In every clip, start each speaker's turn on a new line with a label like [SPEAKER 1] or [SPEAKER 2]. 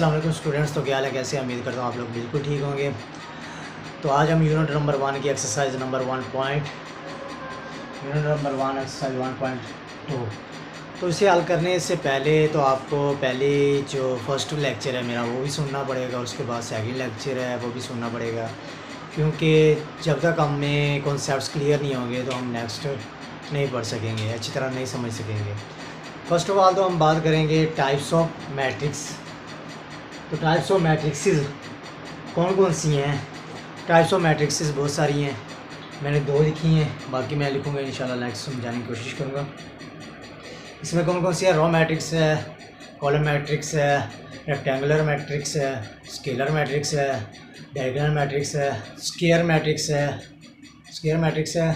[SPEAKER 1] अस्सलाम वालेकुम स्टूडेंट्स। तो क्या हाल है, कैसे? उम्मीद करता हूँ आप लोग बिल्कुल ठीक होंगे। तो आज हम यूनिट नंबर 1 की एक्सरसाइज नंबर 1 एक्सरसाइज 1.2 तो इसे हल करने से पहले तो आपको पहले जो फर्स्ट लेक्चर है मेरा वो भी सुनना पड़ेगा, उसके बाद सेकंड लेक्चर है वो भी सुनना पड़ेगा, क्योंकि जब तक हमें कॉन्सेप्ट्स क्लियर नहीं होंगे तो हम नेक्स्ट नहीं पढ़ सकेंगे, अच्छी तरह नहीं समझ सकेंगे। फर्स्ट ऑफ ऑल तो हम बात करेंगे टाइप्स ऑफ मैट्रिक्स। तो टाइप्स ऑफ मैट्रिक्सेस कौन कौन सी हैं? टाइप्स ऑफ मैट्रिक्सेस बहुत सारी हैं, मैंने 2 लिखी हैं, बाकी मैं लिखूँगा इंशाल्लाह नेक्स्ट समझाने की कोशिश करूँगा। इसमें कौन कौन सी है? रॉ मैट्रिक्स है, कॉलम मैट्रिक्स है, रेक्टेंगुलर मैट्रिक्स है, स्केलर मैट्रिक्स है, डायगोनल मैट्रिक्स है, स्क्वायर मैट्रिक्स है,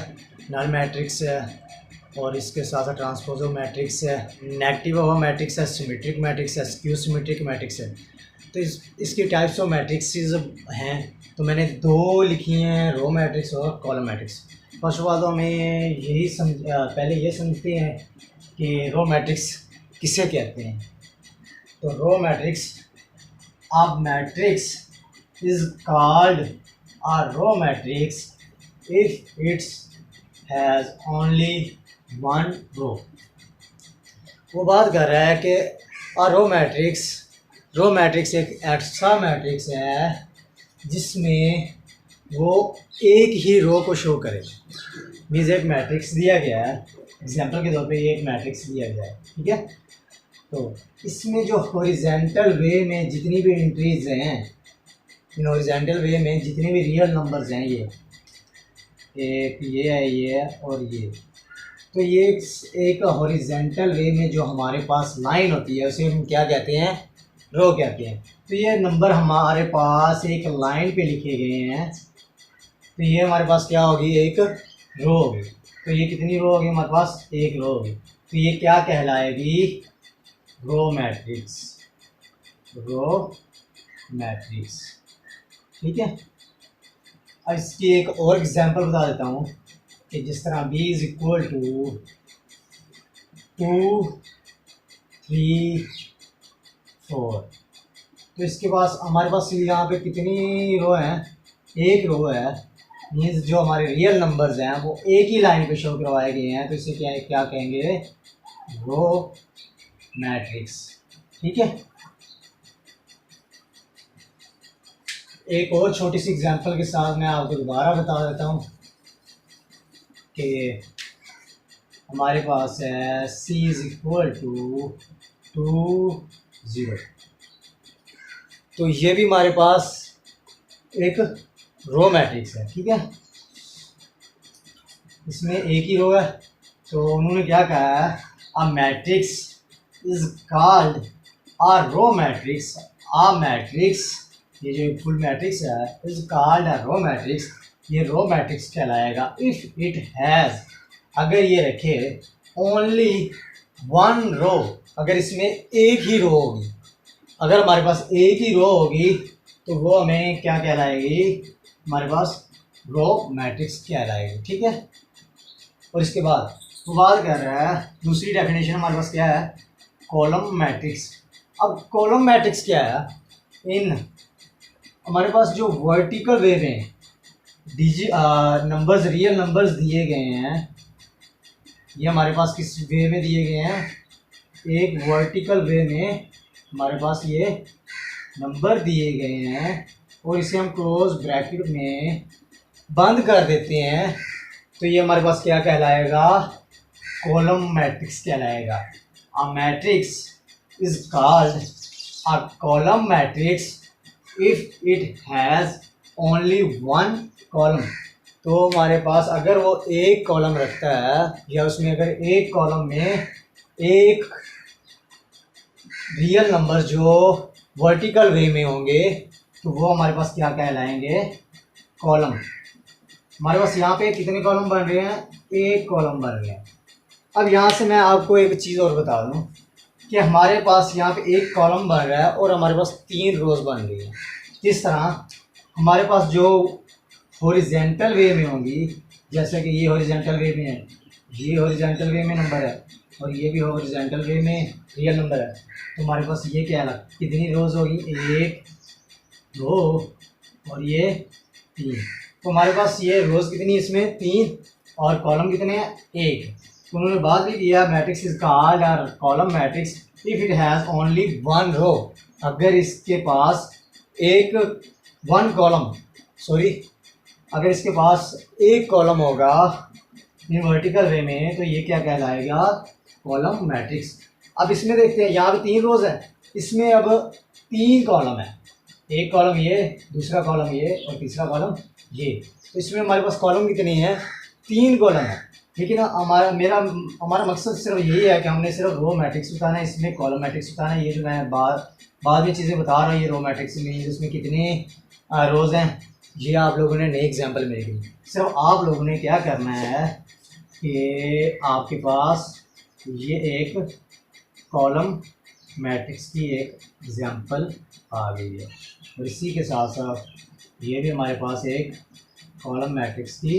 [SPEAKER 1] नल मैट्रिक्स है, और इसके साथ साथ ट्रांसपोजल मैट्रिक्स है, नेगेटिव ऑफ मैट्रिक्स है, सिमेट्रिक मैट्रिक्स है, स्क्यू सिमेट्रिक मैट्रिक्स है। तो इसकी टाइप्स ऑफ मैट्रिक्सेस हैं, तो मैंने 2 लिखी हैं, रो मैट्रिक्स और column matrix. First of all तो हमें पहले ये समझते हैं कि रो मैट्रिक्स किसे कहते हैं। तो row matrix, a matrix is called a row matrix if its has only 1 row. वो बात कर रहा है कि रो मैट्रिक्स एक ऐसा मैट्रिक्स है जिसमें वो एक ही रो को शो करे। मीन्स एक मैट्रिक्स दिया गया है, एग्जांपल के तौर पे ये एक मैट्रिक्स दिया गया है, ठीक है। तो इसमें जो हॉरिजॉन्टल वे में जितनी भी एंट्रीज हैं, इन हॉरिजॉन्टल वे में जितने भी रियल नंबर्स हैं, ये है और ये, तो ये एक हॉरिजॉन्टल वे में जो हमारे पास लाइन होती है उसे हम क्या कहते हैं? रो कहते हैं। तो ये नंबर हमारे पास एक लाइन पे लिखे गए हैं, तो ये हमारे पास क्या होगी? एक रो होगी। तो ये कितनी रो होगी हमारे पास? एक रो होगी। तो ये क्या कहलाएगी? रो मैट्रिक्स, ठीक है। अब इसकी एक और एग्जांपल बता देता हूँ कि जिस तरह b इज इक्वल टू 2, 3, 4, तो इसके पास हमारे पास यहाँ पे कितनी रो हैं? एक रो है। मीन्स जो हमारे रियल नंबर्स हैं वो एक ही लाइन पे शो करवाए गए हैं, तो इसे क्या कहेंगे? रो मैट्रिक्स, ठीक है। एक और छोटी सी एग्जांपल के साथ मैं आपको दोबारा बता देता हूँ कि हमारे पास है c इज इक्वल टू 2, 0, तो ये भी हमारे पास एक रो मैट्रिक्स है, ठीक है। इसमें एक ही रो है, तो उन्होंने क्या कहा है? A matrix is called a row matrix. A matrix, ये जो फुल मैट्रिक्स है, is called a row matrix, ये रो मैट्रिक्स कहलाएगा इफ इट हैज़, अगर ये रखे ओनली 1 रो, अगर इसमें एक ही रो होगी, अगर हमारे पास एक ही रो होगी तो वो हमें क्या कहलाएगी? हमारे पास रो मैट्रिक्स कहलाएगी, ठीक है। और इसके बाद वो बात कर रहा है, दूसरी डेफिनेशन हमारे पास क्या है? Column matrix. अब कॉलम मैट्रिक्स क्या है? इन हमारे पास जो वर्टिकल वे में नंबर्स, रियल नंबर्स दिए गए हैं, ये हमारे पास किस वे में दिए गए हैं? एक वर्टिकल वे में हमारे पास ये नंबर दिए गए हैं, और इसे हम क्लोज ब्रैकेट में बंद कर देते हैं, तो ये हमारे पास क्या कहलाएगा? कॉलम मैट्रिक्स कहलाएगा। अ matrix is called a column matrix if it has only 1 column. तो हमारे पास अगर वो एक कॉलम रखता है, या उसमें अगर एक कॉलम में एक रियल नंबर जो वर्टिकल वे में होंगे, तो वो हमारे पास क्या कहलाएंगे? कॉलम। हमारे पास यहाँ पे कितने कॉलम बन रहे हैं? एक कॉलम बन रहे हैं। अब यहाँ से मैं आपको एक चीज़ और बता दूँ कि हमारे पास यहाँ पे एक कॉलम बन रहा है और हमारे पास 3 रोज बन रही हैं। इस तरह हमारे पास जो हॉरिजॉन्टल वे में होंगी, जैसे कि ये हॉरिजॉन्टल वे में है, ये हॉरिजॉन्टल वे में नंबर है, और ये भी हॉरिजॉन्टल वे में रियल नंबर है, तो हमारे पास ये क्या है, कितनी रोज़ होगी, 1 2 और ये 3। तो हमारे पास ये रोज़ कितनी, इसमें 3 और कॉलम कितने हैं, 1। तो उन्होंने बात भी किया मैट्रिक्स इज कॉल्ड और column matrix if it has only 1 रो, अगर इसके पास एक 1 कॉलम अगर इसके पास एक कॉलम होगा इन वर्टिकल वे में, तो ये क्या कहलाएगा, कॉलम मैट्रिक्स। अब इसमें देखते हैं, यहाँ पे 3 रोज़ है, इसमें अब 3 कॉलम है, एक कॉलम ये, दूसरा कॉलम ये और तीसरा कॉलम ये। तो इसमें हमारे पास कॉलम कितने हैं, 3 कॉलम है। लेकिन हमारा मकसद सिर्फ यही है कि हमने सिर्फ रो मैट्रिक्स बताना है, इसमें कॉलम मैट्रिक्स बताना है। ये जो मैं बाद में चीज़ें बता रहा हूँ, ये रो मैट्रिक्स में इसमें कितने रोज़ हैं, ये आप लोगों ने नई एग्जांपल में देखी। सिर्फ आप लोगों ने क्या करना है कि आपके पास ये एक कॉलम मैट्रिक्स की एक एग्जांपल आ गई है, और इसी के साथ साथ ये भी हमारे पास एक कॉलम मैट्रिक्स की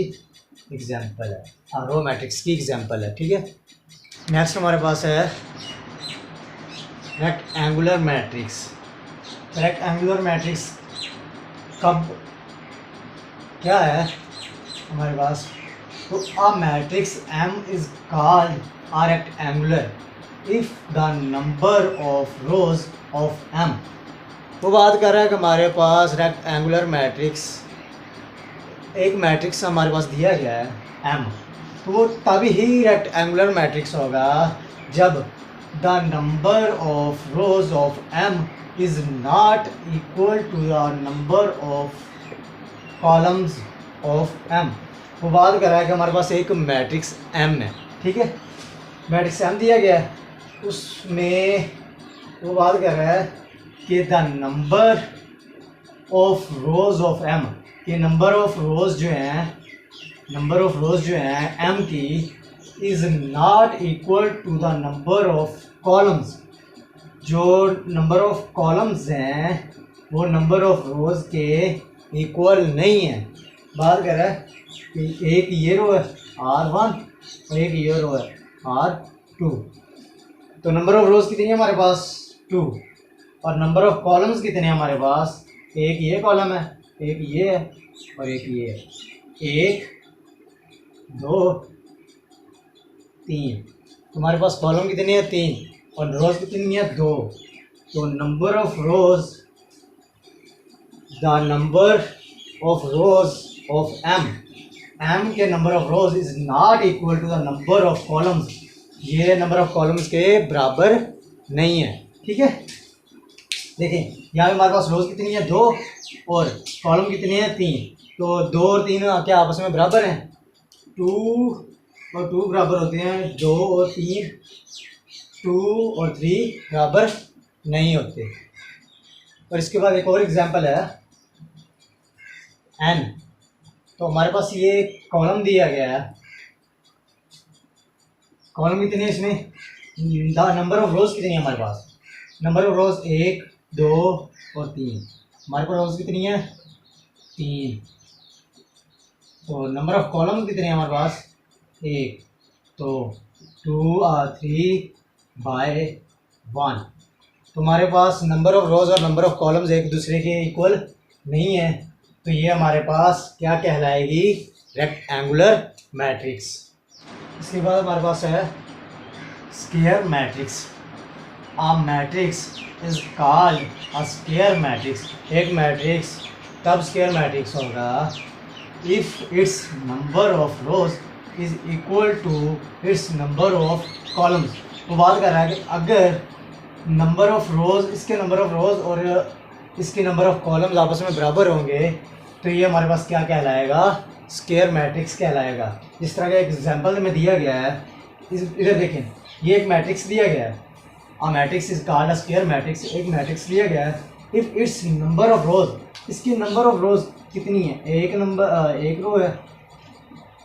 [SPEAKER 1] एग्जांपल है, रो मैट्रिक्स की एग्जांपल है। ठीक है, नेक्स्ट हमारे पास है रेक्टेंगुलर मैट्रिक्स। रेक्टेंगुलर मैट्रिक्स कब क्या है हमारे पास, तो a matrix M is called a rectangular if the number of rows of M। वो बात कर रहा है कि हमारे पास रेक्टेंगुलर मैट्रिक्स, एक मैट्रिक्स हमारे पास दिया गया है M, तो वो तभी ही रेक्टेंगुलर मैट्रिक्स होगा जब the number of rows of M is not equal to the number of columns of M। वो बात कर रहा है कि हमारे पास एक मैट्रिक्स M है, ठीक है, मैट्रिक्स M दिया गया है, उसमें वो बात कर रहा है कि the number of rows of M, कि नंबर ऑफ रोज जो हैं M की is not equal to the number of columns. जो नंबर ऑफ कॉलम्स हैं वो नंबर ऑफ रोज के इक्वल नहीं है। बात कर रहा है कि एक ये रो है R1 और एक ये रो है R2, तो नंबर ऑफ रोज कितनी है हमारे पास 2, और नंबर ऑफ कॉलम्स कितने हैं हमारे पास, एक ये कॉलम है, एक ये है और एक ये है, 1 2 3। तुम्हारे पास कॉलम कितनी है 3 और रोज कितनी है 2, तो number of rows, the number of rows of M के number of rows is not equal to the number of columns, ये नंबर ऑफ कॉलम्स के बराबर नहीं है। ठीक है, देखिए यहाँ पे हमारे पास रोज कितनी है 2 और कॉलम कितने हैं 3, तो 2 और 3 क्या आपस में बराबर हैं, 2 और 2 बराबर होते हैं, 2 और 3, 2 और 3 बराबर नहीं होते। और इसके बाद एक और एग्जांपल है N, तो हमारे पास ये कॉलम दिया गया है, कॉलम कितने हैं इसमें, द नंबर ऑफ रोज कितनी है हमारे पास, नंबर ऑफ रोज 1 2 और 3, हमारे पास रोज कितनी है 3, तो नंबर ऑफ कॉलम कितने हैं हमारे पास 1, तो 2 और 3 बाय 1, तो हमारे पास नंबर ऑफ रोज और नंबर ऑफ कॉलम्स एक दूसरे के इक्वल नहीं है, तो ये हमारे पास क्या कहलाएगी, रेक्टेंगुलर मैट्रिक्स। इसके बाद हमारे पास है square matrix. A matrix is called a square matrix. एक मैट्रिक्स तब स्क्वायर मैट्रिक्स होगा if its number of rows is equal to its number of columns. वो बात कर रहा है कि अगर नंबर ऑफ रोज, इसके नंबर ऑफ रोज और इसके नंबर ऑफ कॉलम्स आपस में बराबर होंगे, तो ये हमारे पास क्या कहलाएगा, स्क्वायर मैट्रिक्स कहलाएगा। इस तरह का एक एग्जांपल में दिया गया है, इधर देखें, ये एक मैट्रिक्स दिया गया है, a matrix is called a square matrix. एक मैट्रिक्स दिया गया है, इफ़ इट्स नंबर ऑफ रोज, इसकी नंबर ऑफ रोज कितनी है, एक रो है,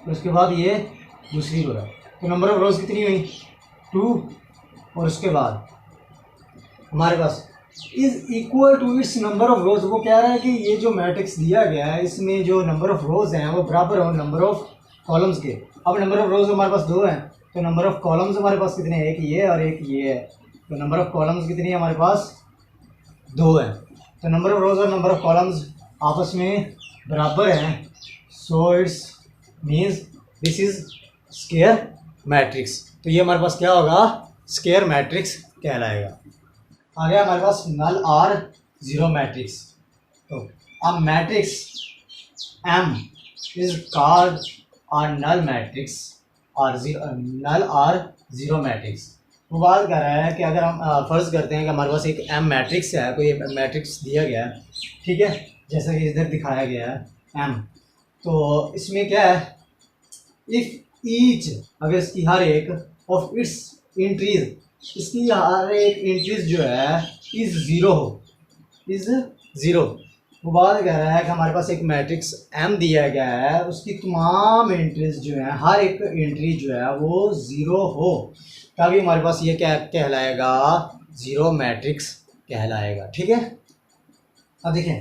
[SPEAKER 1] तो उसके बाद ये दूसरी रो है, तो नंबर ऑफ रोज कितनी हुई 2, और उसके बाद हमारे पास is equal to its number of rows. वो कह रहा है कि ये जो मैट्रिक्स दिया गया है इसमें जो नंबर ऑफ रोज हैं वो बराबर हो नंबर ऑफ कॉलम्स के। अब नंबर ऑफ रोज हमारे पास 2 हैं, तो नंबर ऑफ कॉलम्स हमारे पास कितने हैं, एक ये और एक ये है। तो नंबर ऑफ कॉलम्स कितनी है हमारे पास, 2 है। तो नंबर ऑफ रोज और नंबर ऑफ कॉलम्स आपस में बराबर हैं, so it's means this is square matrix. तो ये हमारे पास क्या होगा, स्क्वायर मैट्रिक्स कहलाएगा। आ गया हमारे पास नल आर जीरो मैट्रिक्स। तो अब matrix M is called a null matrix और null or zero matrix। वो बात कर रहा है कि अगर हम फर्ज करते हैं कि हमारे पास एक M मैट्रिक्स है, कोई मैट्रिक्स दिया गया है, ठीक है, जैसा कि इधर दिखाया गया है M। तो इसमें क्या है, इफ ईच, अगर इसकी हर एक ऑफ इट्स इंट्रीज, इसकी हर एक इंट्रीज जो है इज ज़ीरो हो, इज ज़ीरो। वो बात कह रहा है कि हमारे पास एक मैट्रिक्स M दिया गया है, उसकी तमाम एंट्रीज जो हैं, हर एक एंट्री जो है वो ज़ीरो हो, तभी हमारे पास ये क्या कहलाएगा, ज़ीरो मैट्रिक्स कहलाएगा। ठीक है, अब देखें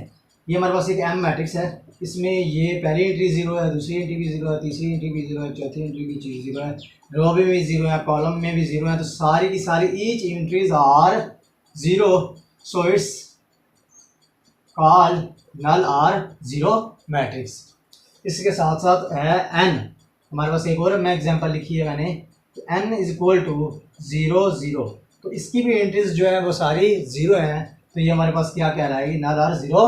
[SPEAKER 1] ये हमारे पास एक M मैट्रिक्स है, इसमें ये पहली एंट्री ज़ीरो है, दूसरी एंट्री भी ज़ीरो है, तीसरी एंट्री भी ज़ीरो है, चौथी एंट्री भी ज़ीरो है, रो में भी ज़ीरो है, कॉलम में भी ज़ीरो है। तो सारी की सारी each entries are zero, so it's call null or zero matrix. इसके साथ साथ है n, हमारे पास एक और मैं एग्जांपल लिखी है मैंने, तो n इज इक्वल टू 0 0, तो इसकी भी एंट्रीज जो है वो सारी ज़ीरो हैं। तो ये हमारे पास क्या कहलाएगी, नल आर जीरो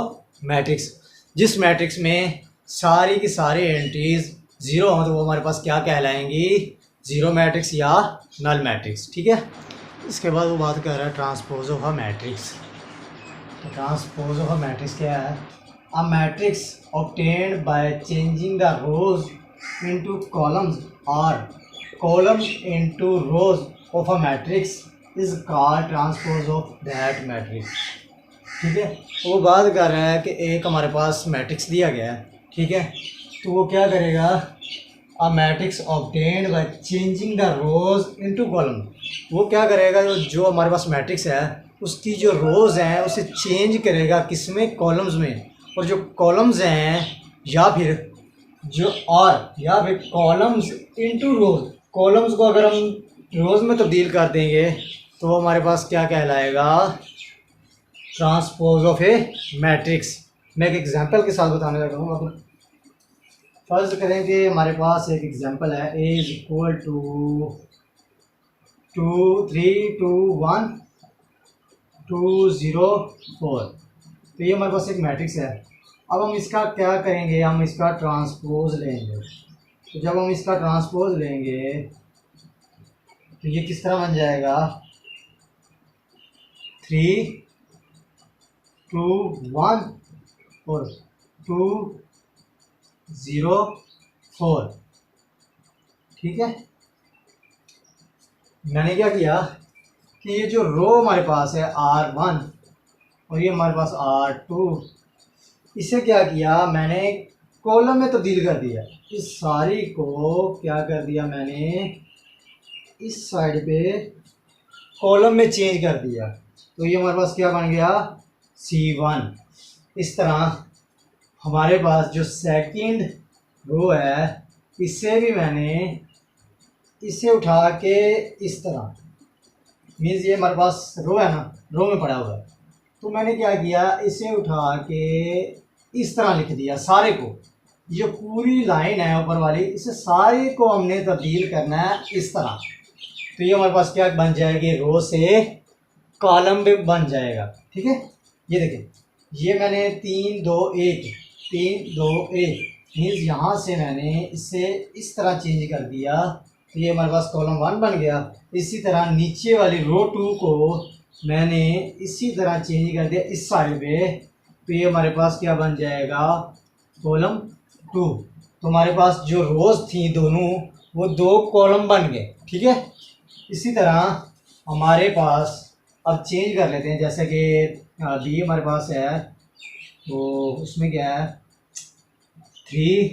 [SPEAKER 1] मैट्रिक्स। जिस मैट्रिक्स में सारी की सारी एंट्रीज ज़ीरो हों तो वो हमारे पास क्या कहलाएंगी, ज़ीरो मैट्रिक्स या नल मैट्रिक्स। ठीक है, इसके बाद वो बात कर रहा है transpose of a matrix. Transpose of a matrix क्या है, a matrix obtained by changing the rows into columns और columns into rows of a matrix is called transpose of that matrix. ठीक है, वो बात कर रहा है कि एक हमारे पास मैट्रिक्स दिया गया है, ठीक है, तो वो क्या करेगा, अ matrix obtained by changing the rows into column, वो क्या करेगा, जो हमारे पास मैट्रिक्स है उसकी जो रोज़ हैं उसे चेंज करेगा किसमें, कॉलम्स में, और जो कॉलम्स हैं या फिर कॉलम्स इनटू रोज, कॉलम्स को अगर हम रोज़ में तब्दील कर देंगे तो वो हमारे पास क्या कहलाएगा, ट्रांसपोज ऑफ ए मैट्रिक्स। मैं एक एग्जांपल के साथ बताने लगा हूँ। अब फर्ज करें कि हमारे पास एक एग्जांपल है, ए इज इक्वल टू 2 3 2 1 2 0 4। तो ये हमारे पास एक मैट्रिक्स है। अब हम इसका क्या करेंगे, हम इसका ट्रांसपोज लेंगे। तो जब हम इसका ट्रांसपोज लेंगे तो ये किस तरह बन जाएगा, 3 2 1 और 2 0 4। ठीक है, मैंने क्या किया कि ये जो रो हमारे पास है R1 और ये हमारे पास R2, इसे क्या किया मैंने, कॉलम में तब्दील कर दिया। इस सारी को क्या कर दिया मैंने, इस साइड पे कॉलम में चेंज कर दिया। तो ये हमारे पास क्या बन गया, C1। इस तरह हमारे पास जो सेकंड रो है इससे भी मैंने इसे उठा के इस तरह, मीन्स ये हमारे पास रो है ना, रो में पड़ा हुआ है, तो मैंने क्या किया, इसे उठा के इस तरह लिख दिया सारे को। ये पूरी लाइन है ऊपर वाली, इसे सारे को हमने तब्दील करना है इस तरह। तो ये हमारे पास क्या बन जाएगी, रो से कॉलम भी बन जाएगा। ठीक है, ये देखें, ये मैंने 3 2 1 मीन्स यहाँ से मैंने इसे इस तरह चेंज कर दिया, तो ये हमारे पास कॉलम 1 बन गया। इसी तरह नीचे वाली रो 2 को मैंने इसी तरह चेंज कर दिया इस साइड पे, तो ये हमारे पास क्या बन जाएगा, कॉलम 2। तो हमारे पास जो रोज थी दोनों वो 2 कॉलम बन गए। ठीक है, इसी तरह हमारे पास, अब चेंज कर लेते हैं, जैसे कि बी हमारे पास है, तो उसमें क्या है, 3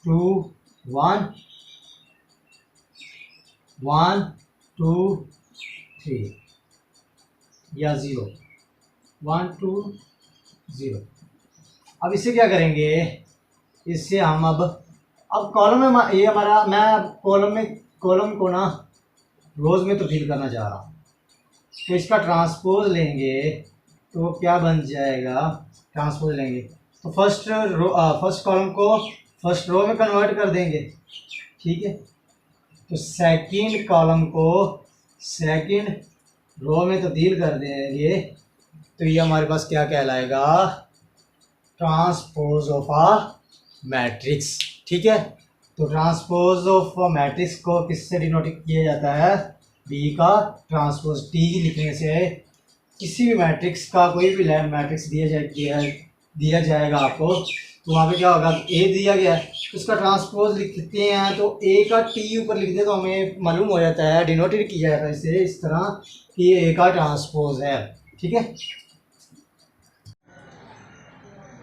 [SPEAKER 1] 2 1 1 2 3 या 0 1 2 0। अब इससे क्या करेंगे, इससे हम अब कॉलम में, ये हमारा, मैं कॉलम में कॉलम को ना रोज़ में तब्दील करना चाह रहा हूँ, तो इसका ट्रांसपोज लेंगे तो क्या बन जाएगा, ट्रांसपोज लेंगे तो फर्स्ट कॉलम को फर्स्ट रो में कन्वर्ट कर देंगे, ठीक है। तो सेकंड कॉलम को सेकंड रो में तब्दील कर देंगे तो ये हमारे पास क्या कहलाएगा, ट्रांसपोज ऑफ अ मैट्रिक्स, ठीक है। तो ट्रांसपोज ऑफ अ मैट्रिक्स को किससे डिनोट किया जाता है, बी का ट्रांसपोज। टी लिखने से किसी भी मैट्रिक्स का कोई भी मैट्रिक्स दिया जाएगा आपको, तो वहाँ पे क्या होगा, ए दिया गया है तो उसका ट्रांसपोज लिखते हैं तो ए का टी ऊपर लिख दे तो हमें मालूम हो जाता है, डिनोटेड किया जाता है इसे इस तरह कि ए का ट्रांसपोज है, ठीक है।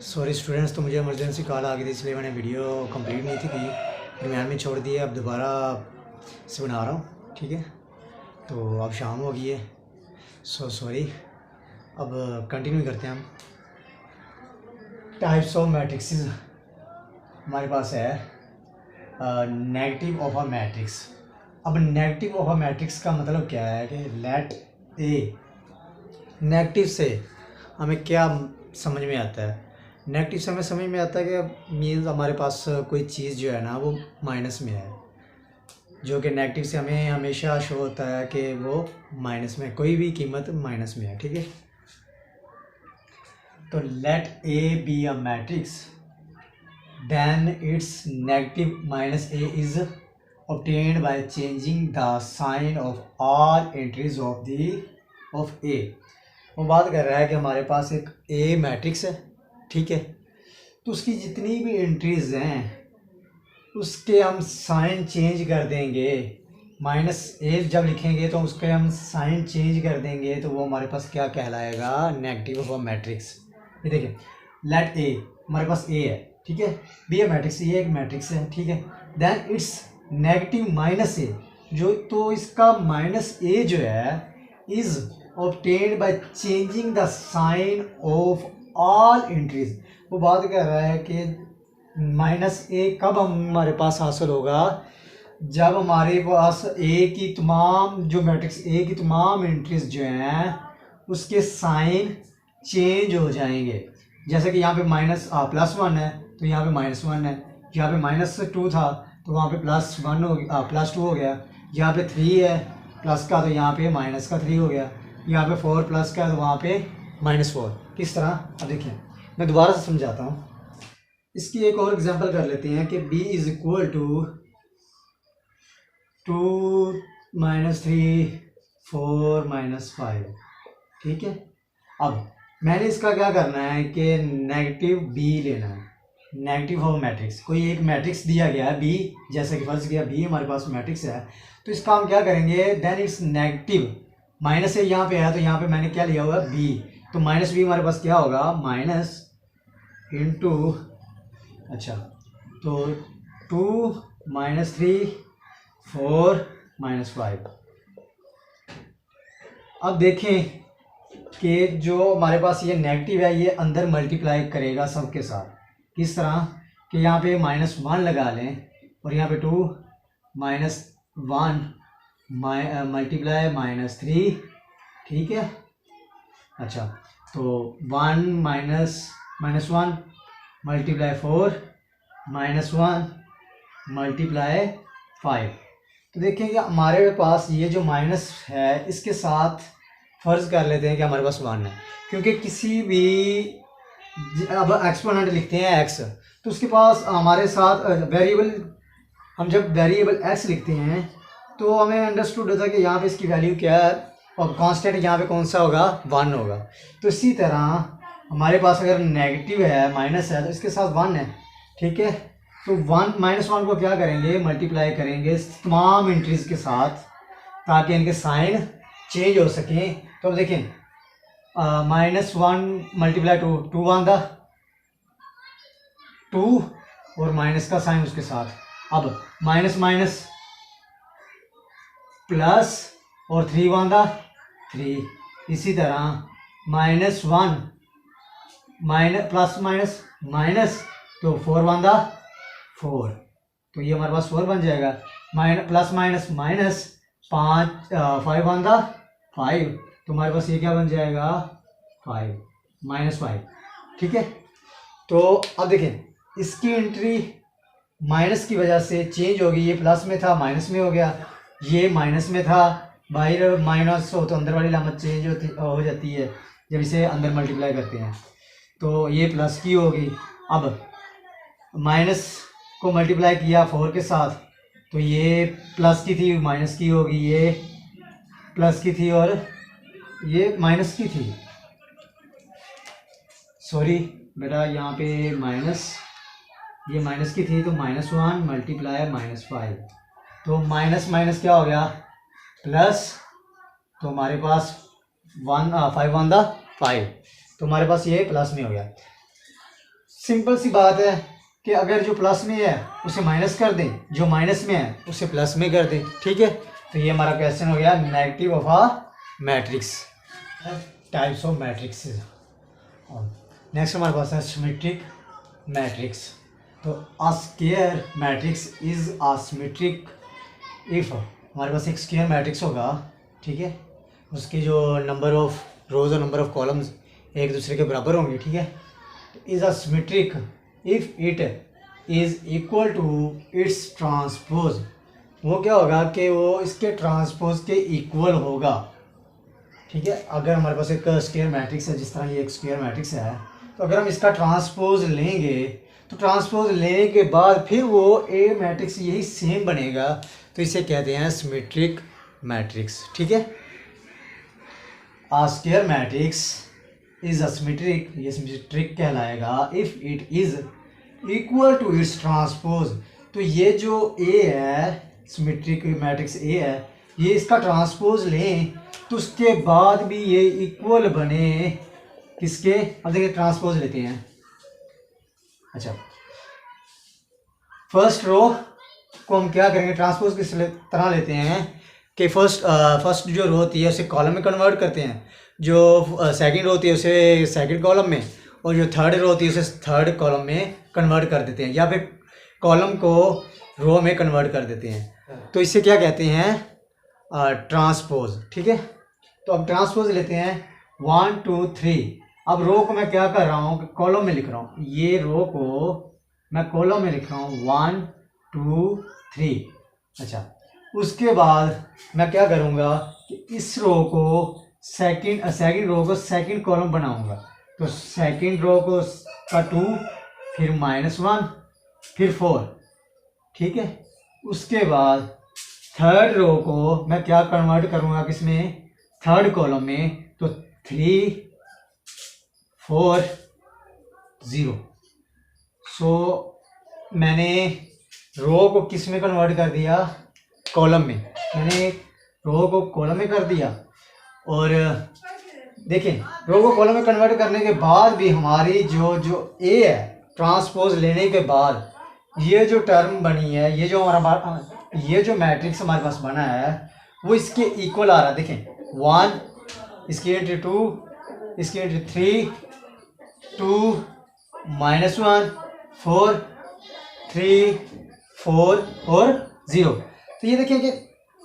[SPEAKER 1] सॉरी स्टूडेंट्स, तो मुझे इमरजेंसी कॉल आ गई थी इसलिए मैंने वीडियो कंप्लीट नहीं थी की, दरम्यान में छोड़ दिए, अब दोबारा से बना रहा हूँ, ठीक है। तो अब शाम हो गई है, सो सॉरी। अब कंटिन्यू करते हैं हम। टाइप्स ऑफ मैट्रिक्सेस हमारे पास है नेगेटिव ऑफ अ मैट्रिक्स। अब नेगेटिव ऑफ अ मैट्रिक्स का मतलब क्या है कि लेट ए, नेगेटिव से हमें क्या समझ में आता है, नेगेटिव से हमें समझ में आता है कि मीन्स हमारे पास कोई चीज़ जो है ना वो माइनस में है, जो कि नेगेटिव से हमें हमेशा शो होता है कि वो माइनस में, कोई भी कीमत माइनस में है, ठीक है। तो let A be a matrix then its negative minus A is obtained by changing the sign of all entries of A। वो बात कर रहा है कि हमारे पास एक ए मैट्रिक्स है, ठीक है, तो उसकी जितनी भी एंट्रीज हैं उसके हम साइन चेंज कर देंगे, माइनस ए जब लिखेंगे तो उसके हम साइन चेंज कर देंगे तो वो हमारे पास क्या कहलाएगा, नेगेटिव ऑफ अ मैट्रिक्स। ये देखिए, लेट ए हमारे पास ए है, ठीक है, बी ए मैट्रिक्स, ये एक मैट्रिक्स है, ठीक है, then its negative minus A, जो तो इसका माइनस ए जो है is obtained by changing the sign of all entries. वो बात कर रहा है कि माइनस ए कब हमारे पास हासिल होगा, जब हमारे पास ए की तमाम जो मैट्रिक्स ए की तमाम एंट्रीज जो हैं उसके साइन चेंज हो जाएंगे। जैसे कि यहाँ पे माइनस +1 है तो यहाँ पे -1 है, यहाँ पे -2 था तो वहाँ पे +1 हो गया, +2 हो गया, यहाँ पे 3 है प्लस का तो यहाँ पे -3 हो गया, यहाँ पे 4 प्लस का तो वहाँ पे -4। किस तरह, अब देखिए मैं दोबारा से समझाता हूँ। इसकी एक और एग्जांपल कर लेते हैं कि b इज इक्वल टू 2 -3 4 -5, ठीक है। अब मैंने इसका क्या करना है कि नेगेटिव b लेना है, नेगेटिव ऑफ मैट्रिक्स। कोई एक मैट्रिक्स दिया गया है b, जैसे कि फर्ज किया b हमारे पास मैट्रिक्स है, तो इसका हम क्या करेंगे, देन इट्स नेगेटिव माइनस से यहाँ पे है तो यहाँ पे मैंने क्या लिया हुआ है b, तो -b हमारे पास क्या होगा, माइनस इंटू, अच्छा तो 2 -3 4 -5। अब देखें कि जो हमारे पास ये नेगेटिव है ये अंदर मल्टीप्लाई करेगा सबके साथ। किस तरह कि यहाँ पे -1 लगा लें और यहाँ पे 2 -1 मल्टीप्लाई -3, ठीक है। अच्छा तो 1 -1 मल्टीप्लाई 4 -1 मल्टीप्लाई 5। तो देखेंगे हमारे पास ये जो माइनस है इसके साथ फ़र्ज़ कर लेते हैं कि हमारे पास 1 है, क्योंकि किसी भी अब एक्सपोनेंट लिखते हैं x तो उसके पास हमारे साथ वेरिएबल, हम जब वेरिएबल x लिखते हैं तो हमें अंडरस्टूड होता है कि यहाँ पे इसकी वैल्यू क्या है और कांस्टेंट यहाँ पे कौन सा होगा, 1 होगा। तो इसी तरह हमारे पास अगर नेगेटिव है, माइनस है, तो इसके साथ 1 है, ठीक है। तो 1 -1 को क्या करेंगे, मल्टीप्लाई करेंगे तमाम एंट्रीज के साथ ताकि इनके साइन चेंज हो सकें। तो अब देखिए -1 मल्टीप्लाई 2 2 1 2 और माइनस का साइन उसके साथ, अब माइनस माइनस प्लस और 3 1 3, इसी तरह -1 प्लस माइनस माइनस तो 4 1 4, तो ये हमारे पास 4 बन जाएगा। Plus minus minus 5 one the 5, तो हमारे पास ये क्या बन जाएगा 5 -5। ठीक है, तो अब देखें इसकी एंट्री माइनस की वजह से चेंज होगी, ये प्लस में था माइनस में हो गया, ये माइनस में था बाहर माइनस हो तो अंदर वाली लामत चेंज हो जाती है जब इसे अंदर मल्टीप्लाई करते हैं, तो ये प्लस की होगी। अब माइनस को मल्टीप्लाई किया 4 के साथ, तो ये प्लस की थी माइनस की होगी, ये प्लस की थी और ये माइनस की थी। सॉरी बेटा, यहाँ पे माइनस, ये माइनस की थी तो -1 मल्टीप्लाई -5, तो माइनस माइनस क्या हो गया प्लस, तो हमारे पास 5 वन द 5, तो हमारे पास ये प्लस में हो गया। सिंपल सी बात है कि अगर जो प्लस में है उसे माइनस कर दें, जो माइनस में है उसे प्लस में कर दें। ठीक है, तो ये हमारा क्वेश्चन हो गया negative of a matrix, types of matrix. Next हमारे पास है सिमेट्रिक मैट्रिक्स। तो अ square matrix is a symmetric if, हमारे पास एक स्क्वायर मैट्रिक्स होगा, ठीक है, उसकी जो नंबर ऑफ रोज और नंबर ऑफ कॉलम्स एक दूसरे के बराबर होंगे। ठीक है, is a symmetric if it is equal to its transpose, वो क्या होगा कि वो इसके ट्रांसपोज के इक्वल होगा। ठीक है, अगर हमारे पास एक स्क्वायर मैट्रिक्स है, जिस तरह ये एक स्क्वायर मैट्रिक्स है, तो अगर हम इसका ट्रांसपोज लेंगे तो ट्रांसपोज लेने के बाद फिर वो ए मैट्रिक्स यही सेम बनेगा, तो इसे कहते हैं सिमेट्रिक मैट्रिक्स। ठीक है, a square matrix is a symmetric, ये सिमेट्रिक कहलाएगा if it is equal to its transpose. तो ये जो ए है, सिमेट्रिक मैट्रिक्स ए है, ये इसका ट्रांसपोज लें तो उसके बाद भी ये इक्वल बने किसके, अब देखिए ट्रांसपोज लेते हैं। अच्छा, फर्स्ट रो को हम क्या करेंगे, ट्रांसपोज किस तरह लेते हैं कि फर्स्ट जो रो होती है उसे कॉलम में कन्वर्ट करते हैं, जो सेकंड रो होती है उसे सेकंड कॉलम में, और जो थर्ड रो होती है उसे थर्ड कॉलम में कन्वर्ट कर देते हैं, या फिर कॉलम को रो में कन्वर्ट कर देते हैं। तो इसे क्या कहते हैं, ट्रांसपोज। ठीक है, तो अब ट्रांसपोज लेते हैं 1 2 3। अब रो को मैं क्या कर रहा हूँ, कॉलम में लिख रहा हूँ, ये रो को मैं कॉलम में लिख रहा हूँ 1 2 3। अच्छा, उसके बाद मैं क्या करूँगा कि इस रो को सेकंड रो को सेकंड कॉलम बनाऊँगा, तो सेकंड रो को का 2, फिर -1, फिर 4। ठीक है, उसके बाद थर्ड रो को मैं क्या कन्वर्ट करूँगा किसमें, थर्ड कॉलम में, तो 3 4 0। सो मैंने रो को किस में कन्वर्ट कर दिया, कॉलम में, मैंने रो को कॉलम में कर दिया। और देखें रो को कॉलम में कन्वर्ट करने के बाद भी हमारी जो ए है, ट्रांसपोज लेने के बाद ये जो टर्म बनी है, ये जो मैट्रिक्स हमारे पास बना है वो इसके इक्वल आ रहा है। देखें 1, इसकी एंट्री 2, इसकी एंट्री 3, 2 -1 4 3 4 और 0। तो ये देखिए कि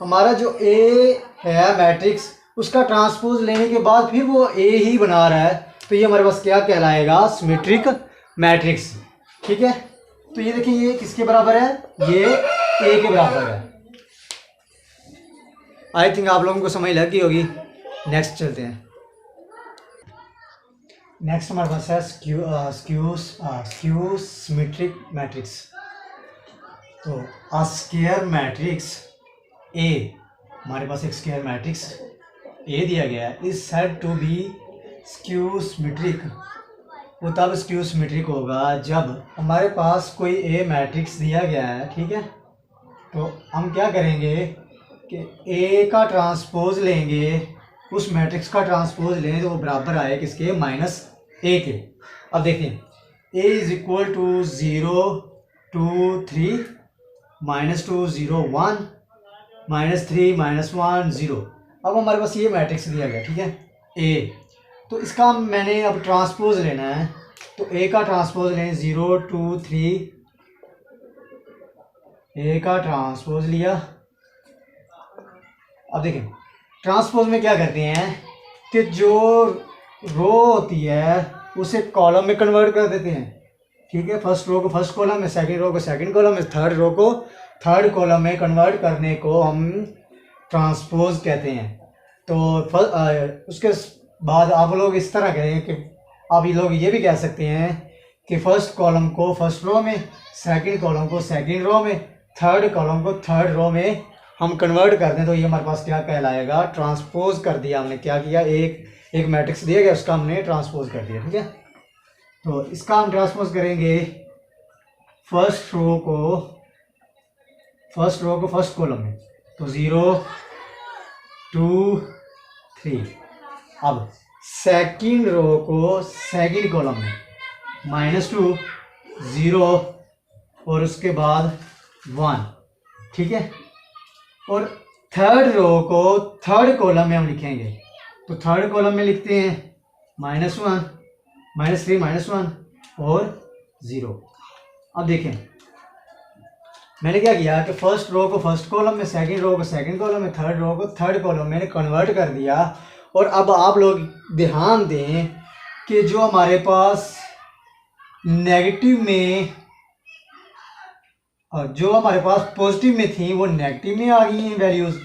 [SPEAKER 1] हमारा जो ए है मैट्रिक्स, उसका ट्रांसपोज लेने के बाद फिर वो ए ही बना रहा है, तो ये हमारे पास क्या कहलाएगा, सिमेट्रिक मैट्रिक्स। ठीक है, तो ये देखिए ये किसके बराबर है, ये ए के बराबर है। आई थिंक आप लोगों को समझ लग गई होगी। नेक्स्ट चलते हैं। नेक्स्ट हमारे पास है स्क्यू सिमेट्रिक मैट्रिक्स। तो अ स्क्वायर मैट्रिक्स ए, हमारे पास एक स्क्वायर मैट्रिक्स ए दिया गया है, is said to be skew symmetric. वो तब स्क्यू सिमेट्रिक होगा जब हमारे पास कोई ए मैट्रिक्स दिया गया है। ठीक है, तो हम क्या करेंगे कि ए का ट्रांसपोज लेंगे, उस मैट्रिक्स का ट्रांसपोज लें तो वो बराबर आए किसके, -a के। अब देखें a इज इक्वल टू 0 2 3 -2 0 1 -3 -1 0। अब हमारे पास ये मैट्रिक्स दिया गया, ठीक है, a, तो इसका मैंने अब ट्रांसपोज लेना है, तो a का ट्रांसपोज लें 0 2 3 ए का ट्रांसपोज लिया। अब देखें ट्रांसपोज में क्या करते हैं कि जो रो होती है उसे कॉलम में कन्वर्ट कर देते हैं। ठीक है, फर्स्ट रो को फर्स्ट कॉलम में, सेकंड रो को सेकंड कॉलम में, थर्ड रो को थर्ड कॉलम में कन्वर्ट करने को हम ट्रांसपोज कहते हैं। तो उसके बाद आप लोग इस तरह करें कि आप ये लोग ये भी कह सकते हैं कि फर्स्ट कॉलम को फर्स्ट रो में, सेकंड कॉलम को सेकंड रो में, थर्ड कॉलम को थर्ड रो में हम कन्वर्ट कर दें तो ये हमारे पास क्या कहलाएगा, ट्रांसपोज कर दिया हमने। क्या किया, एक मैट्रिक्स दिया गया उसका हमने ट्रांसपोज कर दिया। ठीक है, तो इसका हम ट्रांसपोज करेंगे फर्स्ट रो को फर्स्ट कॉलम में, तो 0 2 3। अब सेकंड रो को सेकंड कॉलम में -2 0 और उसके बाद 1। ठीक है, और थर्ड रो को थर्ड कॉलम में हम लिखेंगे, तो थर्ड कॉलम में लिखते हैं -1 -3 -1 और 0। अब देखें मैंने क्या किया कि फर्स्ट रो को फर्स्ट कॉलम में, सेकंड रो को सेकंड कॉलम में, थर्ड रो को थर्ड कॉलम में कन्वर्ट कर दिया। और अब आप लोग ध्यान दें कि जो हमारे पास नेगेटिव में और जो हमारे पास पॉजिटिव में थी वो नेगेटिव में आ गई हैं वैल्यूज़,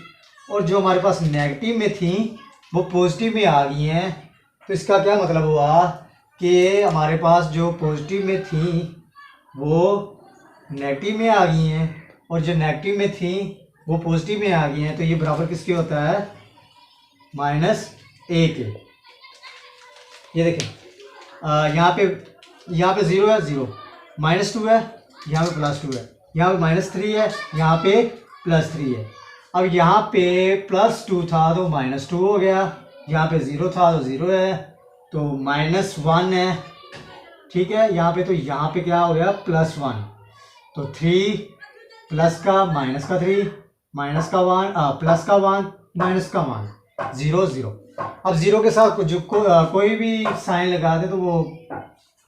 [SPEAKER 1] और जो हमारे पास नेगेटिव में थी वो पॉजिटिव में आ गई हैं। तो इसका क्या मतलब हुआ कि हमारे पास जो पॉजिटिव में थी वो नेगेटिव में आ गई हैं और जो नेगेटिव में थी वो पॉजिटिव में आ गई हैं। तो ये बराबर किसके होता है, -1 के। ये देखें यहाँ पे 0 है, 0 -2 है, यहाँ पे +2 है, यहाँ पे -3 है, यहाँ पे +3 है। अब यहाँ पे +2 था तो -2 हो गया, यहाँ पे 0 था तो 0 है, तो -1 है। ठीक है, यहाँ पे तो यहाँ पे क्या हो गया, +1, तो 3 प्लस का माइनस का 3 माइनस का 1 प्लस का 1 माइनस का 1 0 0। अब 0 के साथ जो कोई भी साइन लगा दे तो वो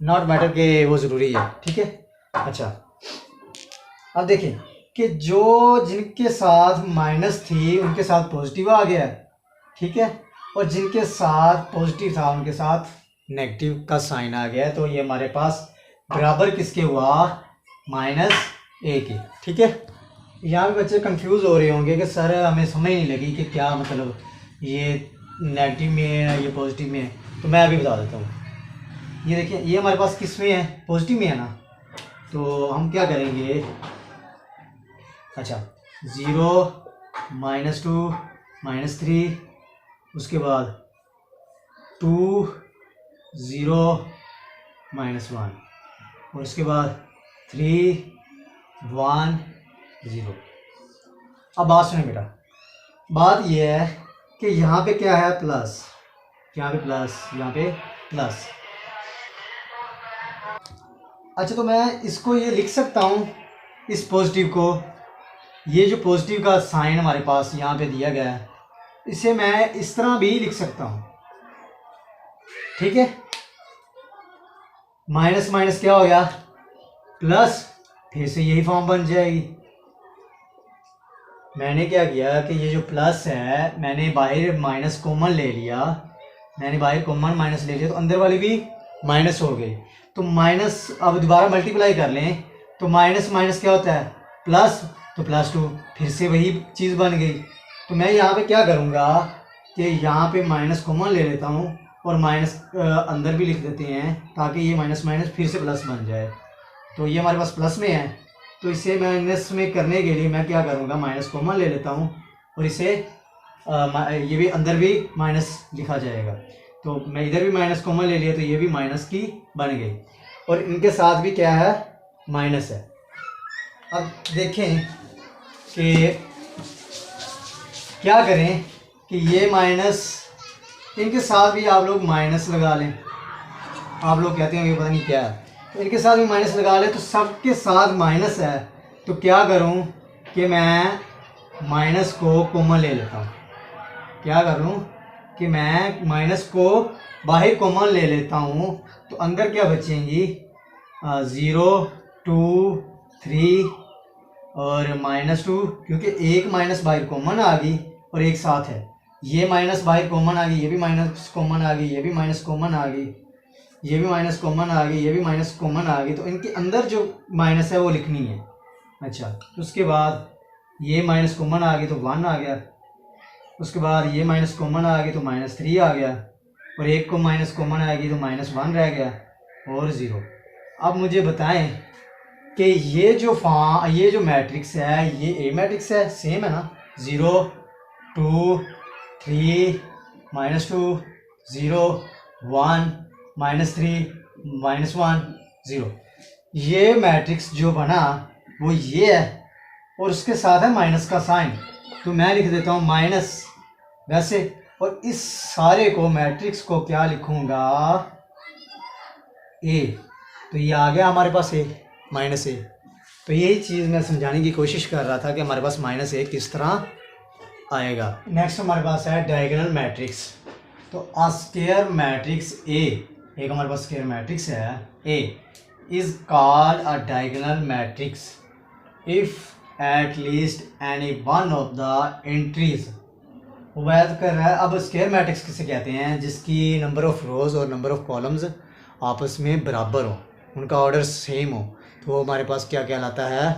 [SPEAKER 1] नॉट मैटर के वो ज़रूरी है। ठीक है, अच्छा अब देखें कि जो जिनके साथ माइनस थी उनके साथ पॉजिटिव आ गया है। ठीक है, और जिनके साथ पॉजिटिव था उनके साथ नेगेटिव का साइन आ गया है। तो ये हमारे पास बराबर किसके हुआ, -1 के। ठीक है, यहाँ पे बच्चे कंफ्यूज हो रहे होंगे कि सर हमें समझ नहीं लगी कि क्या मतलब ये नेगेटिव में है ये पॉजिटिव में है। तो मैं अभी बता देता हूँ। ये देखिए ये हमारे पास किस में है, पॉजिटिव में है ना। तो हम क्या करेंगे, अच्छा 0 -2 -3 उसके बाद 2 0 -1 और उसके बाद 3 1 0। अब बात सुने बेटा, बात यह है कि यहाँ पे क्या है, प्लस, यहाँ पे प्लस, यहाँ पे प्लस। अच्छा तो मैं इसको ये लिख सकता हूँ, इस पॉजिटिव को, ये जो पॉजिटिव का साइन हमारे पास यहाँ पे दिया गया है इसे मैं इस तरह भी लिख सकता हूँ। ठीक है, माइनस माइनस क्या हो गया, प्लस, फिर से यही फॉर्म बन जाएगी। मैंने क्या किया कि ये जो प्लस है मैंने बाहर माइनस कॉमन ले लिया, मैंने बाहर कॉमन माइनस ले लिया तो अंदर वाली भी माइनस हो गई। तो माइनस अब दोबारा मल्टीप्लाई कर लें तो माइनस माइनस क्या होता है, प्लस, तो +2, फिर से वही चीज़ बन गई। तो मैं यहाँ पे क्या करूँगा कि यहाँ पे माइनस कॉमन ले लेता हूँ और माइनस अंदर भी लिख देते हैं ताकि ये माइनस माइनस फिर से प्लस बन जाए। तो ये हमारे पास प्लस में है, तो इसे माइनस में करने के लिए मैं क्या करूँगा, माइनस कॉमन ले लेता हूँ और इसे ये भी अंदर भी माइनस लिखा जाएगा। तो मैं इधर भी माइनस कॉमन ले लिया तो ये भी माइनस की बन गई और इनके साथ भी क्या है, माइनस है। अब देखें कि क्या करें कि ये माइनस, इनके साथ भी आप लोग माइनस लगा लें। आप लोग कहते हैं ये पता नहीं क्या है, तो इनके साथ भी माइनस लगा लें। तो सबके साथ माइनस है तो क्या करूं कि मैं माइनस को कॉमन ले लेता हूं। क्या करूं कि मैं माइनस को बाहर कॉमन ले लेता हूं तो अंदर क्या बचेंगी, 0 2 3 और -2, क्योंकि एक माइनस बाहर कॉमन आ गई और एक साथ है, ये माइनस बाहर कॉमन आ गई, ये भी माइनस कॉमन आ गई, ये भी माइनस कॉमन आ गई, ये भी माइनस कॉमन आ गई, ये भी माइनस कॉमन आ गई, तो इनके अंदर जो माइनस है वो लिखनी है। अच्छा, तो उसके बाद ये माइनस कॉमन आ गई तो 1 आ गया, उसके बाद ये माइनस कॉमन आ गई तो -3 आ गया, और एक को माइनस कॉमन आएगी तो -1 रह गया और 0। अब मुझे बताएं कि ये जो मैट्रिक्स है ये ए मैट्रिक्स है, सेम है ना, 0 2 3 -2 0 1 -3 -1 0। ये मैट्रिक्स जो बना वो ये है और उसके साथ है माइनस का साइन, तो मैं लिख देता हूँ माइनस वैसे, और इस सारे को मैट्रिक्स को क्या लिखूंगा, ए। तो ये आ गया हमारे पास ए, -a। तो यही चीज़ मैं समझाने की कोशिश कर रहा था कि हमारे पास -a किस तरह आएगा। नेक्स्ट हमारे पास है डायगोनल मैट्रिक्स। तो अ स्क्वायर मैट्रिक्स ए, एक हमारे पास स्क्वायर मैट्रिक्स है A, is called a diagonal matrix if at least any one of the entries. वो बात कर रहा है, अब स्क्वायर मैट्रिक्स किसे कहते हैं, जिसकी नंबर ऑफ रोज और नंबर ऑफ कॉलम्स आपस में बराबर हो, उनका ऑर्डर सेम हो, तो वो हमारे पास क्या कहलाता है,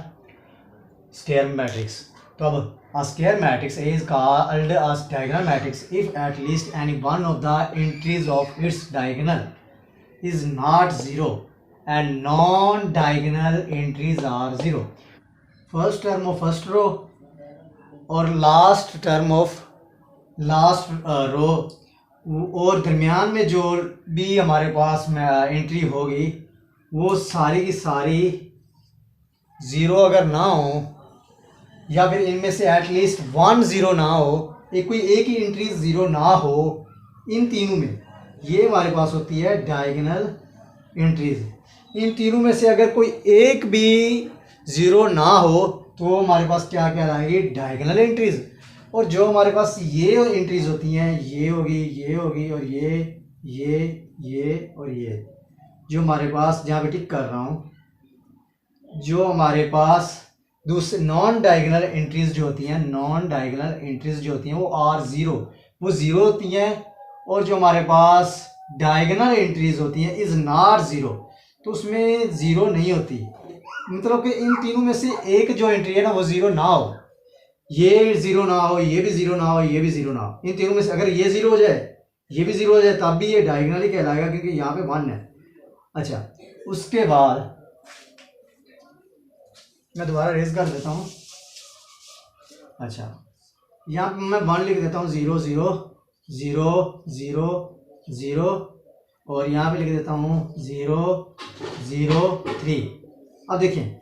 [SPEAKER 1] स्क्वायर मैट्रिक्स। तो अब a square matrix is called a diagonal matrix if at least any one of the entries of its diagonal is not 0 and non-diagonal entries are 0. First term of first row और last term of last row और दरमियान में जो भी हमारे पास entry होगी वो सारी की सारी 0 अगर ना हो, या फिर इनमें से एटलीस्ट 1 0 ना हो, कोई एक ही एंट्री 0 ना हो, इन तीनों में ये हमारे पास होती है डायगोनल एंट्रीज। इन तीनों में से अगर कोई एक भी 0 ना हो तो हमारे पास क्या कहलाएगी, डायगोनल एंट्रीज। और जो हमारे पास ये एंट्रीज होती हैं, ये होगी, ये होगी, और ये और ये, जो हमारे पास जहाँ पे टिक कर रहा हूँ, जो हमारे पास दूसरे नॉन डायगोनल एंट्रीज जो होती हैं, नॉन डायगोनल एंट्रीज जो होती हैं वो R0, वो 0 होती हैं, और जो हमारे पास डायगोनल एंट्रीज होती हैं इज नॉट 0, तो उसमें 0 नहीं होती। मतलब कि इन तीनों में से एक जो एंट्री है ना वो 0 ना हो, ये 0 ना हो, ये भी 0 ना हो, ये भी 0 ना हो, इन तीनों में से अगर ये 0 हो जाए, ये भी 0 हो जाए, तब भी ये डायगोनल ही कहलाएगा क्योंकि यहाँ पे 1 है। अच्छा, उसके बाद मैं दोबारा रेज कर देता हूँ। अच्छा, यहाँ पे मैं 1 लिख देता हूँ, 0 0 0 0 0, और यहाँ पे लिख देता हूँ 0 0 3। अब देखें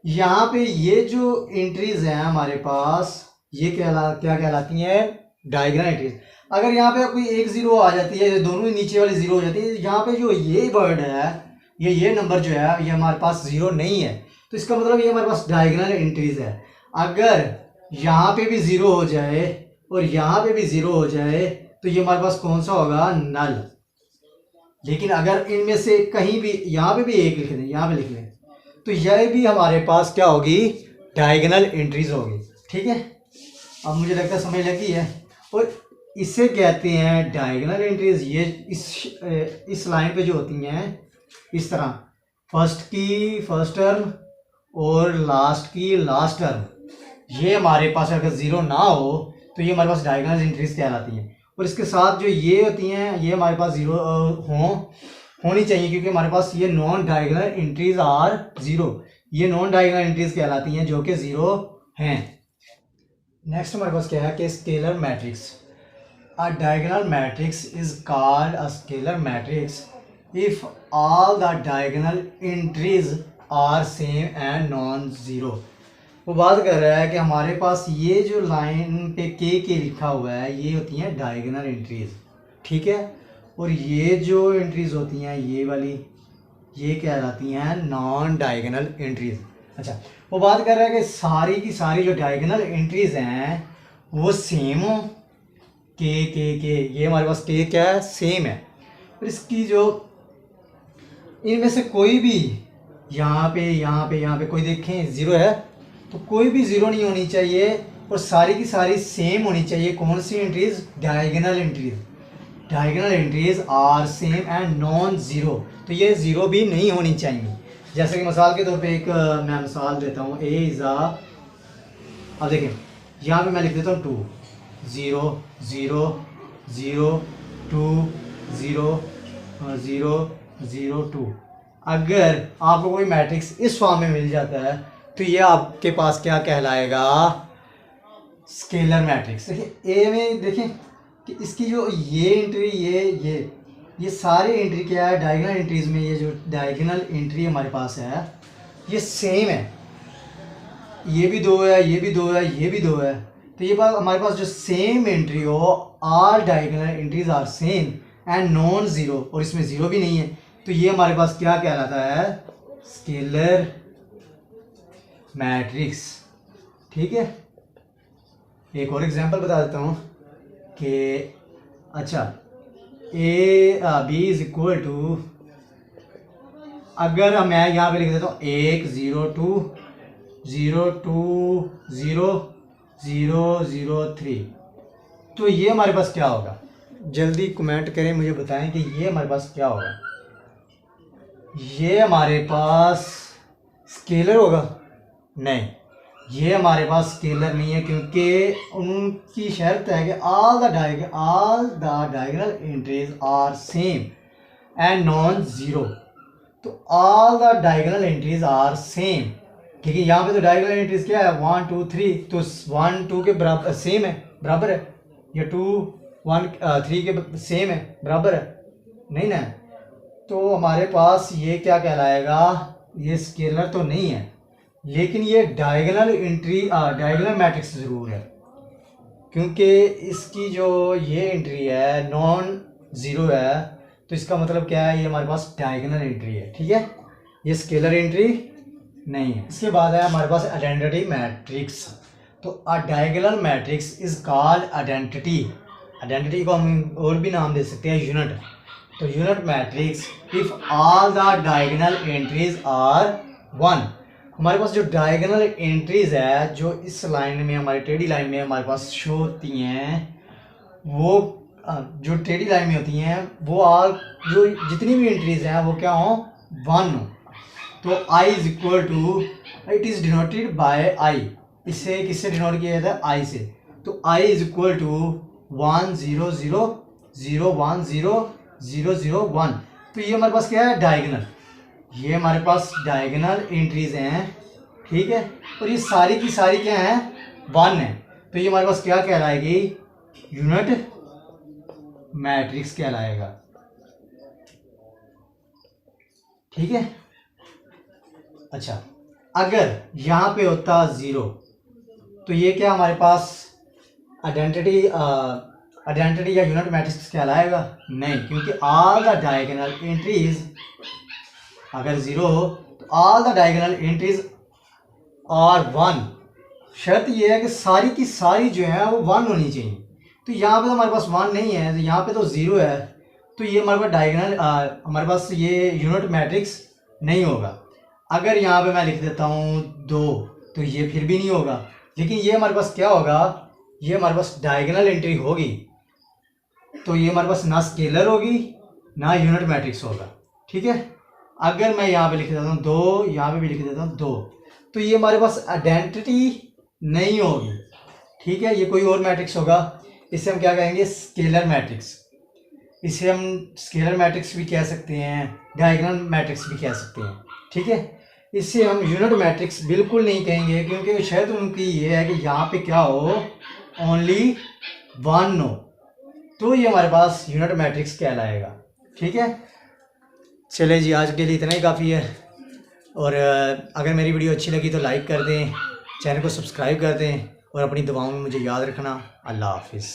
[SPEAKER 1] यहाँ पे ये जो एंट्रीज हैं हमारे पास, ये क्या कहलाती हैं, डायगोनल एंट्रीज। अगर यहाँ पे कोई एक 0 आ जाती है, दोनों ही नीचे वाली 0 हो जाती है, यहाँ पे जो ये वर्ड है, ये नंबर जो है ये हमारे पास 0 नहीं है, तो इसका मतलब ये हमारे पास डायगोनल एंट्रीज है। अगर यहाँ पे भी 0 हो जाए और यहाँ पे भी 0 हो जाए तो ये हमारे पास कौन सा होगा, नल। लेकिन अगर इनमें से कहीं भी, यहाँ पे भी 1 लिख दें, यहाँ पे लिख लें, तो यह भी हमारे पास क्या होगी, डायगोनल एंट्रीज होगी। ठीक है, अब मुझे लगता है समझ लगी है। और इसे कहते हैं डायगोनल एंट्रीज। ये इस लाइन पे जो होती हैं इस तरह, फर्स्ट की फर्स्ट टर्म और लास्ट की लास्ट टर्म, ये हमारे पास अगर 0 ना हो तो ये हमारे पास डायगोनल एंट्रीज कहलाती हैं। और इसके साथ जो ये होती हैं ये हमारे पास 0 होनी चाहिए, क्योंकि हमारे पास ये नॉन डायगोनल एंट्रीज आर 0, ये नॉन डायगोनल एंट्रीज कहलाती हैं जो कि 0 हैं। नेक्स्ट हमारे पास क्या है कि scalar matrix. A diagonal matrix is called a scalar matrix if all the diagonal entries are same and non 0। वो बात कर रहा है कि हमारे पास ये जो लाइन पे के लिखा हुआ है ये होती हैं डायगोनल एंट्रीज। ठीक है, और ये जो एंट्रीज होती हैं ये वाली, ये कहलाती हैं नॉन डायगोनल एंट्रीज। अच्छा, वो बात कर रहा है कि सारी की सारी जो डायगोनल एंट्रीज हैं वो सेम हो, के ये हमारे पास के क्या है, सेम है। और इसकी जो इनमें से कोई भी यहाँ पे कोई देखें 0 है, तो कोई भी ज़ीरो नहीं होनी चाहिए और सारी की सारी सेम होनी चाहिए। कौन सी entries? Diagonal entries. Diagonal entries are same and non zero. तो ये ज़ीरो भी नहीं होनी चाहिए। जैसे कि मिसाल के तौर पे एक मैं मिसाल देता हूँ, ए इज़ अब देखें यहाँ पे मैं लिख देता हूँ 2 0 0 0 2 0 0 0 2। अगर आपको कोई मैट्रिक्स इस फॉर्म में मिल जाता है तो ये आपके पास क्या कहलाएगा? Scalar matrix. देखिए ए में देखें कि इसकी जो ये एंट्री ये सारे एंट्री क्या है? डायगोनल एंट्रीज में ये जो डायगोनल एंट्री हमारे पास है ये सेम है। ये भी 2 है, ये भी 2 है, ये भी 2 है। तो ये बात हमारे पास जो सेम एंट्री हो, all diagonal entries are same and non zero, और इसमें ज़ीरो भी नहीं है, तो ये हमारे पास क्या कहलाता है? Scalar matrix. ठीक है, एक और एग्जांपल बता देता हूँ कि अच्छा A B is equal to, अगर मैं यहाँ पे लिख देता हूँ 1 0 2 0 2 0 0 0 3, तो ये हमारे पास क्या होगा? जल्दी कमेंट करें, मुझे बताएं कि ये हमारे पास क्या होगा। ये हमारे पास स्केलर होगा? नहीं, ये हमारे पास स्केलर नहीं है, क्योंकि उनकी शर्त है कि all the diagonal entries are same and non zero. तो all the diagonal entries are same, ठीक है। यहाँ पे तो डायगोनल एंट्रीज क्या है? 1 2 3, तो 1 2 के बराबर सेम है, बराबर है, या 2 1 3 के सेम है, बराबर है, नहीं ना। तो हमारे पास ये क्या कहलाएगा? ये स्केलर तो नहीं है, लेकिन ये डायगोनल एंट्री डायगोनल मैट्रिक्स ज़रूर है, क्योंकि इसकी जो ये एंट्री है नॉन ज़ीरो है, तो इसका मतलब क्या है? ये हमारे पास डायगोनल एंट्री है, ठीक है, ये स्केलर एंट्री नहीं है। इसके बाद है हमारे पास आइडेंटिटी मैट्रिक्स। तो अ diagonal matrix is called identity. Identity को हम और भी नाम दे सकते हैं यूनिट। तो unit matrix if all the diagonal entries are 1। हमारे पास जो डायगोनल एंट्रीज है जो इस लाइन में, हमारी टेढ़ी लाइन में हमारे पास शो होती हैं, वो जो टेढ़ी लाइन में होती हैं वो आल जो जितनी भी एंट्रीज हैं वो क्या हो? 1 हो। तो i is equal to, it is denoted by i। इससे किससे डिनोट किया जाता है? i से। तो i इज इक्वल टू 1 0 0 0 1 0 0 0 1। तो ये हमारे पास क्या है? डायगोनल। ये हमारे पास डायगोनल एंट्रीज हैं, ठीक है, और ये सारी की सारी क्या हैं? 1 है। तो ये हमारे पास क्या कहलाएगी? यूनिट मैट्रिक्स कहलाएगा, ठीक है। अच्छा, अगर यहाँ पे होता 0 तो ये क्या हमारे पास आइडेंटिटी या यूनिट मैट्रिक्स कहलाएगा? नहीं, क्योंकि ऑल द डायगोनल एंट्रीज, अगर 0 हो तो all the diagonal entries are 1। शर्त ये है कि सारी की सारी जो है वो 1 होनी चाहिए। तो यहाँ पे तो हमारे पास 1 नहीं है, तो यहाँ पे तो 0 है, तो ये हमारे पास डायगोनल हमारे पास ये यूनिट मैट्रिक्स नहीं होगा। अगर यहाँ पे मैं लिख देता हूँ 2 तो ये फिर भी नहीं होगा, लेकिन ये हमारे पास क्या होगा? ये हमारे पास डायगोनल एंट्री होगी, तो ये हमारे पास ना स्केलर होगी ना यूनिट मैट्रिक्स होगा, ठीक है। अगर मैं यहाँ पे लिख देता हूँ 2, यहाँ पे भी लिख देता हूँ 2, तो ये हमारे पास आइडेंटिटी नहीं होगी, ठीक है, ये कोई और मैट्रिक्स होगा। इसे हम क्या कहेंगे? Scalar matrix. इसे हम स्केलर मैट्रिक्स भी कह सकते हैं, डायगोनल मैट्रिक्स भी कह सकते हैं, ठीक है। इससे हम यूनिट मैट्रिक्स बिल्कुल नहीं कहेंगे, क्योंकि शर्त उनकी ये है कि यहाँ पे क्या हो? ओनली 1 हो, तो ये हमारे पास यूनिट मैट्रिक्स कहलाएगा, ठीक है। चले जी, आज के लिए इतना ही काफ़ी है, और अगर मेरी वीडियो अच्छी लगी तो लाइक कर दें, चैनल को सब्सक्राइब कर दें, और अपनी दुआओं में मुझे याद रखना। अल्लाह हाफिज़।